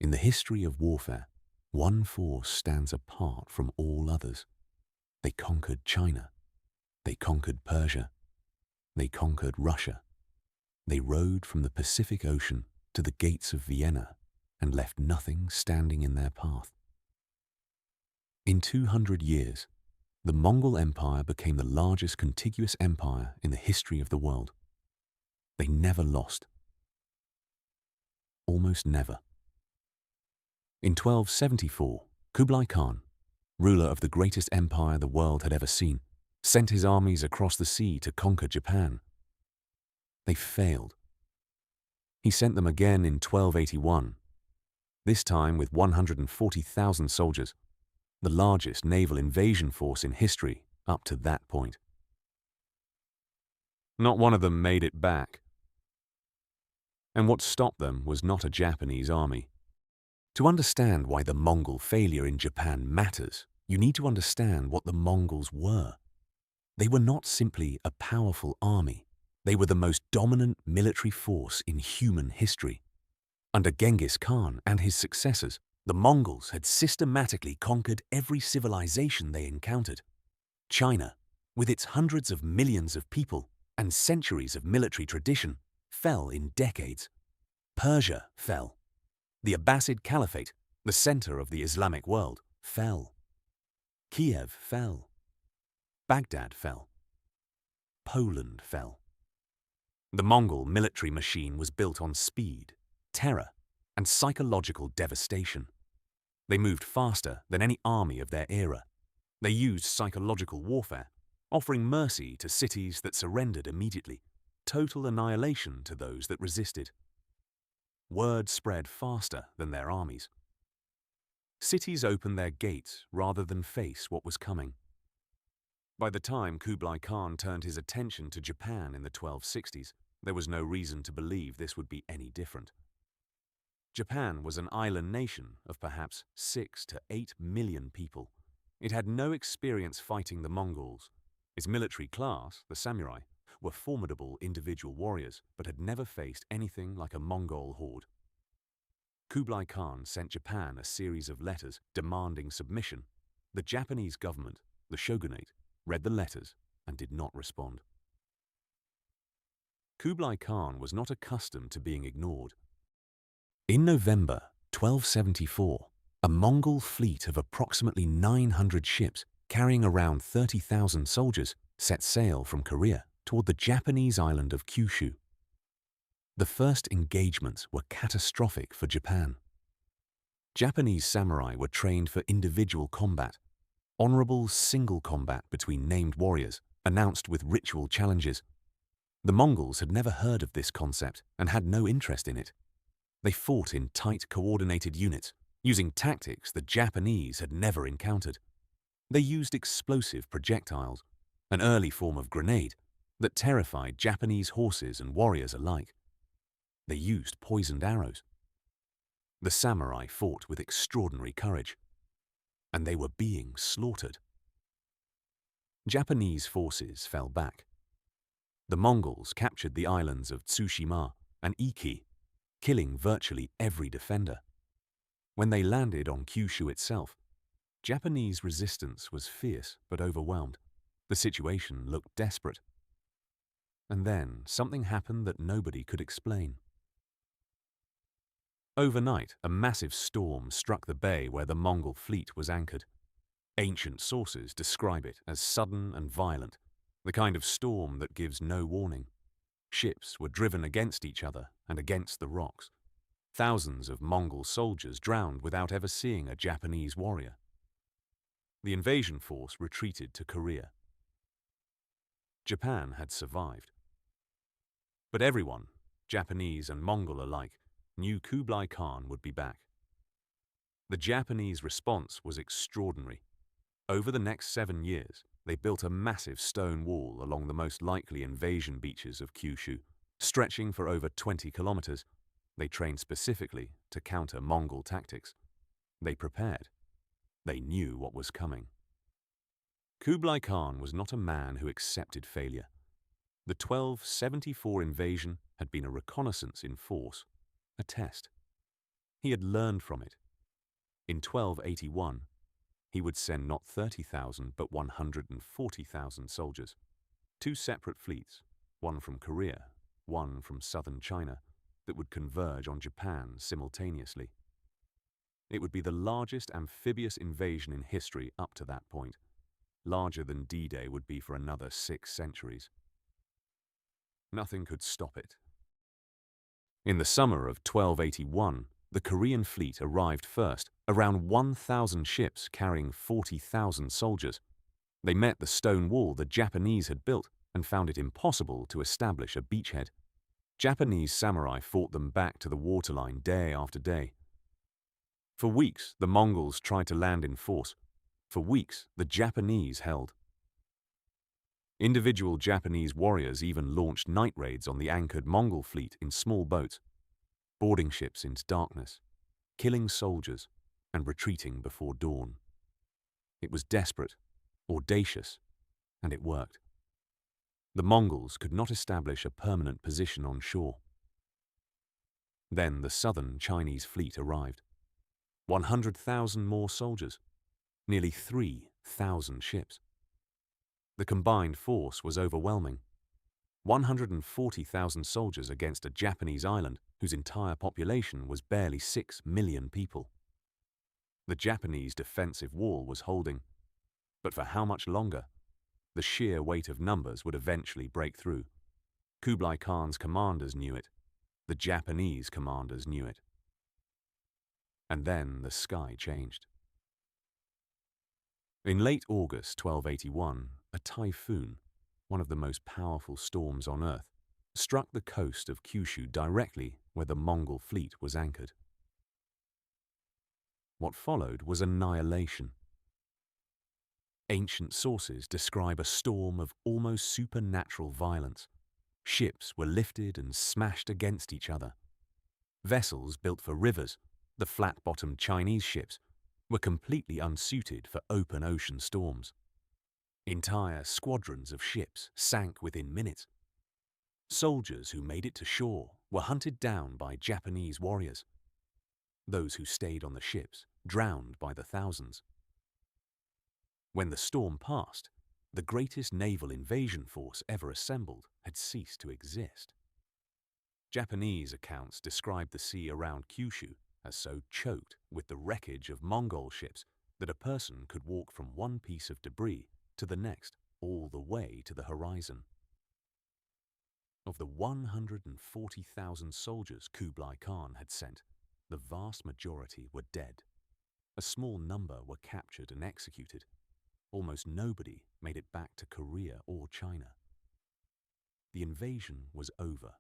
In the history of warfare, one force stands apart from all others. They conquered China. They conquered Persia. They conquered Russia. They rode from the Pacific Ocean to the gates of Vienna and left nothing standing in their path. In 200 years, the Mongol Empire became the largest contiguous empire in the history of the world. They never lost. Almost never. In 1274, Kublai Khan, ruler of the greatest empire the world had ever seen, sent his armies across the sea to conquer Japan. They failed. He sent them again in 1281, this time with 140,000 soldiers, the largest naval invasion force in history up to that point. Not one of them made it back. And what stopped them was not a Japanese army. To understand why the Mongol failure in Japan matters, you need to understand what the Mongols were. They were not simply a powerful army. They were the most dominant military force in human history. Under Genghis Khan and his successors, the Mongols had systematically conquered every civilization they encountered. China, with its hundreds of millions of people and centuries of military tradition, fell in decades. Persia fell. The Abbasid Caliphate, the center of the Islamic world, fell. Kiev fell. Baghdad fell. Poland fell. The Mongol military machine was built on speed, terror, and psychological devastation. They moved faster than any army of their era. They used psychological warfare, offering mercy to cities that surrendered immediately, total annihilation to those that resisted. Word spread faster than their armies. Cities opened their gates rather than face what was coming. By the time Kublai Khan turned his attention to Japan in the 1260s, there was no reason to believe this would be any different. Japan was an island nation of perhaps 6 to 8 million people. It had no experience fighting the Mongols. Its military class, the samurai, were formidable individual warriors, but had never faced anything like a Mongol horde. Kublai Khan sent Japan a series of letters demanding submission. The Japanese government, the shogunate, read the letters and did not respond. Kublai Khan was not accustomed to being ignored. In November 1274, a Mongol fleet of approximately 900 ships carrying around 30,000 soldiers set sail from Korea toward the Japanese island of Kyushu. The first engagements were catastrophic for Japan. Japanese samurai were trained for individual combat, honorable single combat between named warriors, announced with ritual challenges. The Mongols had never heard of this concept and had no interest in it. They fought in tight, coordinated units, using tactics the Japanese had never encountered. They used explosive projectiles, an early form of grenade, that terrified Japanese horses and warriors alike. They used poisoned arrows. The samurai fought with extraordinary courage, and they were being slaughtered. Japanese forces fell back. The Mongols captured the islands of Tsushima and Iki, killing virtually every defender. When they landed on Kyushu itself, Japanese resistance was fierce but overwhelmed. The situation looked desperate. And then something happened that nobody could explain. Overnight, a massive storm struck the bay where the Mongol fleet was anchored. Ancient sources describe it as sudden and violent, the kind of storm that gives no warning. Ships were driven against each other and against the rocks. Thousands of Mongol soldiers drowned without ever seeing a Japanese warrior. The invasion force retreated to Korea. Japan had survived. But everyone, Japanese and Mongol alike, knew Kublai Khan would be back. The Japanese response was extraordinary. Over the next 7 years, they built a massive stone wall along the most likely invasion beaches of Kyushu, stretching for over 20 kilometers. They trained specifically to counter Mongol tactics. They prepared. They knew what was coming. Kublai Khan was not a man who accepted failure. The 1274 invasion had been a reconnaissance in force, a test. He had learned from it. In 1281, he would send not 30,000 but 140,000 soldiers, two separate fleets, one from Korea, one from southern China, that would converge on Japan simultaneously. It would be the largest amphibious invasion in history up to that point, larger than D-Day would be for another 6 centuries. Nothing could stop it. In the summer of 1281, the Korean fleet arrived first, around 1,000 ships carrying 40,000 soldiers. They met the stone wall the Japanese had built and found it impossible to establish a beachhead. Japanese samurai fought them back to the waterline day after day. For weeks, the Mongols tried to land in force. For weeks, the Japanese held. Individual Japanese warriors even launched night raids on the anchored Mongol fleet in small boats, boarding ships into darkness, killing soldiers, and retreating before dawn. It was desperate, audacious, and it worked. The Mongols could not establish a permanent position on shore. Then the southern Chinese fleet arrived. 100,000 more soldiers, nearly 3,000 ships. The combined force was overwhelming. 140,000 soldiers against a Japanese island whose entire population was barely 6 million people. The Japanese defensive wall was holding, but for how much longer? The sheer weight of numbers would eventually break through. Kublai Khan's commanders knew it. The Japanese commanders knew it. And then the sky changed. In late August 1281, a typhoon, one of the most powerful storms on Earth, struck the coast of Kyushu directly where the Mongol fleet was anchored. What followed was annihilation. Ancient sources describe a storm of almost supernatural violence. Ships were lifted and smashed against each other. Vessels built for rivers, the flat-bottomed Chinese ships, were completely unsuited for open ocean storms. Entire squadrons of ships sank within minutes. Soldiers who made it to shore were hunted down by Japanese warriors. Those who stayed on the ships drowned by the thousands. When the storm passed, the greatest naval invasion force ever assembled had ceased to exist. Japanese accounts describe the sea around Kyushu as so choked with the wreckage of Mongol ships that a person could walk from one piece of debris to the next, all the way to the horizon. Of the 140,000 soldiers Kublai Khan had sent, the vast majority were dead. A small number were captured and executed. Almost nobody made it back to Korea or China. The invasion was over.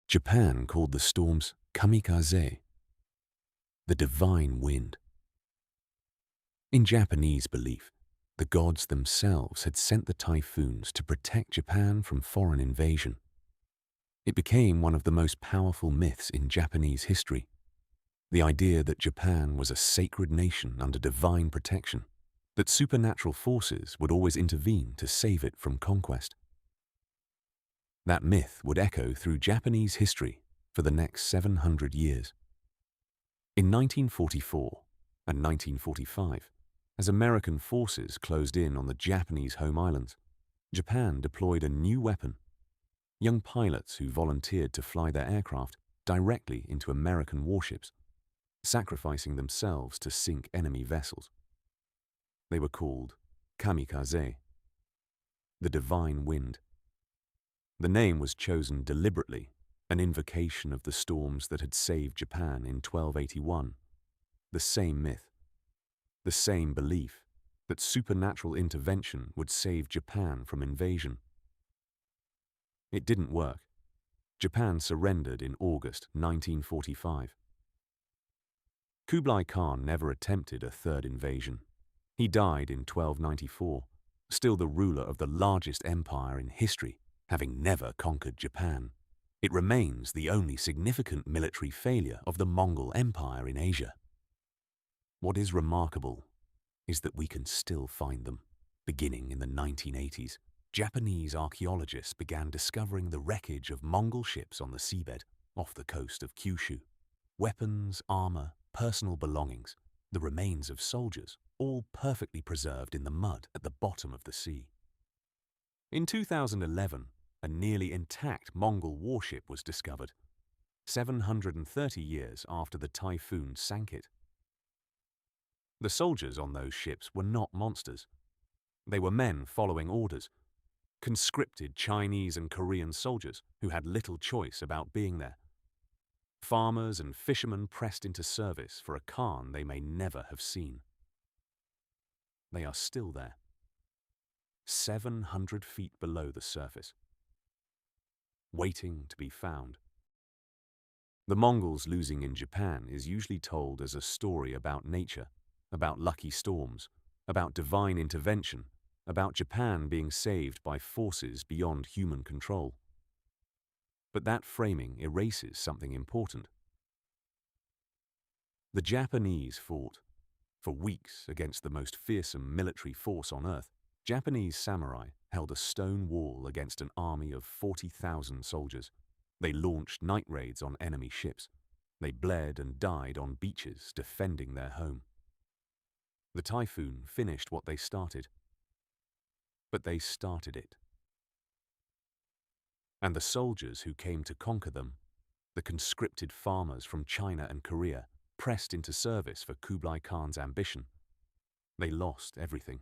Japan called the storms kamikaze, the divine wind. In Japanese belief, the gods themselves had sent the typhoons to protect Japan from foreign invasion. It became one of the most powerful myths in Japanese history, the idea that Japan was a sacred nation under divine protection, that supernatural forces would always intervene to save it from conquest. That myth would echo through Japanese history for the next 700 years. In 1944 and 1945, as American forces closed in on the Japanese home islands, Japan deployed a new weapon: young pilots who volunteered to fly their aircraft directly into American warships, sacrificing themselves to sink enemy vessels. They were called kamikaze, the divine wind. The name was chosen deliberately, an invocation of the storms that had saved Japan in 1281. The same myth, the same belief that supernatural intervention would save Japan from invasion. It didn't work. Japan surrendered in August 1945. Kublai Khan never attempted a third invasion. He died in 1294, still the ruler of the largest empire in history, having never conquered Japan. It remains the only significant military failure of the Mongol Empire in Asia. What is remarkable is that we can still find them. Beginning in the 1980s, Japanese archaeologists began discovering the wreckage of Mongol ships on the seabed off the coast of Kyushu. Weapons, armor, personal belongings, the remains of soldiers, all perfectly preserved in the mud at the bottom of the sea. In 2011, a nearly intact Mongol warship was discovered, 730 years after the typhoon sank it. The soldiers on those ships were not monsters. They were men following orders, conscripted Chinese and Korean soldiers who had little choice about being there. Farmers and fishermen pressed into service for a Khan they may never have seen. They are still there, 700 feet below the surface, waiting to be found. The Mongols losing in Japan is usually told as a story about nature, about lucky storms, about divine intervention, about Japan being saved by forces beyond human control. But that framing erases something important. The Japanese fought for weeks against the most fearsome military force on earth. Japanese samurai held a stone wall against an army of 40,000 soldiers. They launched night raids on enemy ships. They bled and died on beaches defending their home. The typhoon finished what they started, but they started it. And the soldiers who came to conquer them, the conscripted farmers from China and Korea, pressed into service for Kublai Khan's ambition. They lost everything.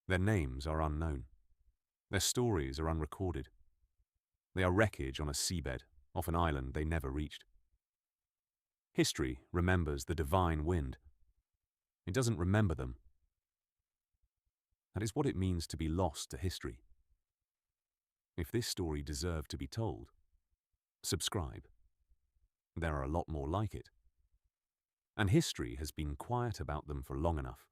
Their names are unknown. Their stories are unrecorded. They are wreckage on a seabed, off an island they never reached. History remembers the divine wind. It doesn't remember them. That is what it means to be lost to history. If this story deserved to be told, subscribe. There are a lot more like it. And history has been quiet about them for long enough.